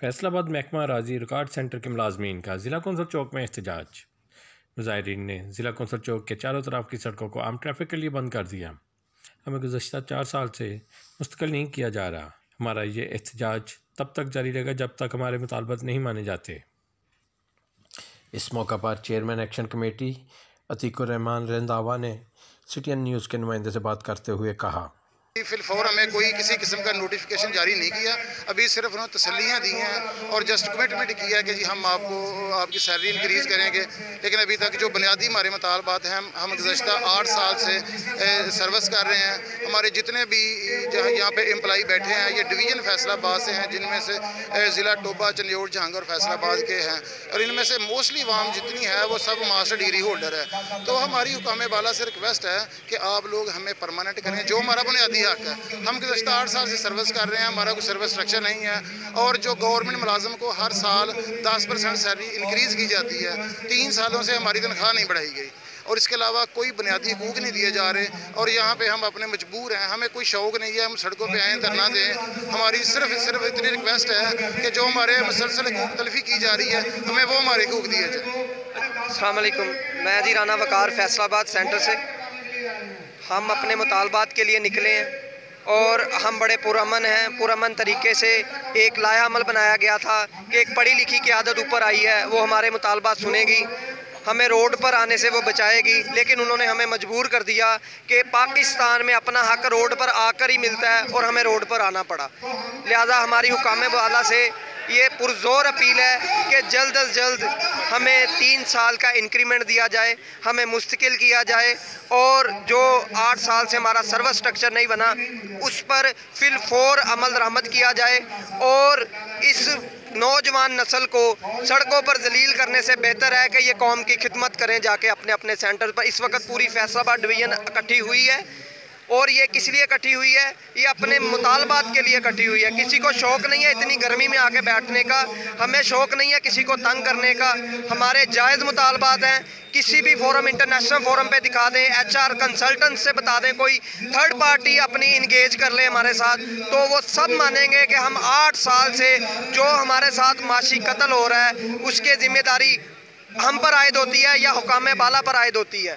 فیصل آباد محکمہ اراضی ریکارڈ سینٹر کے ملازمین کا ضلع کونسل چوک میں احتجاج۔ مظاہرین نے ضلع کونسل چوک کے چاروں طرف کی سڑکوں کو عام ٹریفک کے لیے بند کر دیا۔ ہمیں گزشتہ 4 سال سے مستقل نہیں کیا جا رہا۔ ہمارا یہ احتجاج تب تک جاری رہے گا جب تک ہمارے مطالبات نہیں مانے جاتے۔ اس موقع پر چیئرمین ایکشن کمیٹی عتیق الرحمان رنداوا نے سی ٹی این نیوز کے نمائندے سے بات کرتے ہوئے کہا، فی الفور ہمیں کوئی کسی قسم کا نوٹیفیکیشن جاری نہیں کیا، ابھی صرف انہوں نے تسلیاں دی ہیں اور جسٹ کمٹمنٹ کیا ہے کہ جی ہم آپ کی سیلری انکریز کریں گے، لیکن ابھی تک جو بنیادی ہمارے مطالبات ہیں ہم گزشتہ 8 سال سے سروس کر رہے ہیں۔ ہمارے جتنے بھی یہاں پہ امپلائی بیٹھے ہیں یہ ڈویژن فیصل آباد سے ہیں، جن میں سے ضلع ٹوبہ، چنیوڑ، جہانگیر اور فیصل آباد کے ہیں، اور ان میں سے موسٹلی عوام جتنی ہے وہ سب ماسٹر ڈگری ہولڈر ہے۔ تو ہماری حکام بالا سے ریکویسٹ ہے کہ آپ لوگ ہمیں پرماننٹ کریں، جو ہمارا بنیادی حق ہے۔ ہم گزشتہ 8 سال سے سروس کر رہے ہیں، ہمارا کوئی سروس اسٹرکچر نہیں ہے، اور جو گورنمنٹ ملازم کو ہر سال 10% سیلری انکریز کی جاتی ہے، 3 سالوں سے ہماری تنخواہ نہیں بڑھائی گئی، اور اس کے علاوہ کوئی بنیادی حقوق نہیں دیے جا رہے، اور یہاں پہ ہم اپنے مجبور ہیں، ہمیں کوئی شوق نہیں ہے ہم سڑکوں پہ آئیں دھرنا دیں۔ ہماری صرف اتنی ریکویسٹ ہے کہ جو ہمارے مسلسل حقوق تلفی کی جا رہی ہے ہمیں وہ ہمارے حقوق دیے جائیں۔ السلام علیکم، میں جی رانا وقار فیصل آباد سینٹر سے۔ ہم اپنے مطالبات کے لیے نکلے ہیں اور ہم بڑے پرامن ہیں۔ پرامن طریقے سے ایک لائحہ عمل بنایا گیا تھا کہ ایک پڑھی لکھی قیادت اوپر آئی ہے، وہ ہمارے مطالبات سنے گی، ہمیں روڈ پر آنے سے وہ بچائے گی، لیکن انہوں نے ہمیں مجبور کر دیا کہ پاکستان میں اپنا حق روڈ پر آ کر ہی ملتا ہے، اور ہمیں روڈ پر آنا پڑا۔ لہذا ہماری حکام بالا سے یہ پرزور اپیل ہے کہ جلد از جلد ہمیں 3 سال کا انکریمنٹ دیا جائے، ہمیں مستقل کیا جائے، اور جو 8 سال سے ہمارا سروس سٹرکچر نہیں بنا اس پر فی الفور عمل درآمد کیا جائے، اور اس نوجوان نسل کو سڑکوں پر ذلیل کرنے سے بہتر ہے کہ یہ قوم کی خدمت کریں جا کے اپنے سینٹر پر۔ اس وقت پوری فیصل آباد ڈویژن اکٹھی ہوئی ہے، اور یہ کس لیے اکٹھی ہوئی ہے؟ یہ اپنے مطالبات کے لیے اکٹھی ہوئی ہے۔ کسی کو شوق نہیں ہے اتنی گرمی میں آ کے بیٹھنے کا، ہمیں شوق نہیں ہے کسی کو تنگ کرنے کا۔ ہمارے جائز مطالبات ہیں، کسی بھی فورم، انٹرنیشنل فورم پہ دکھا دیں، HR کنسلٹنٹ سے بتا دیں، کوئی تھرڈ پارٹی اپنی انگیج کر لیں ہمارے ساتھ، تو وہ سب مانیں گے کہ ہم 8 سال سے جو ہمارے ساتھ معاشی قتل ہو رہا ہے اس کے ذمہ داری ہم پر عائد ہوتی ہے یا حکام بالا پر عائد ہوتی ہے۔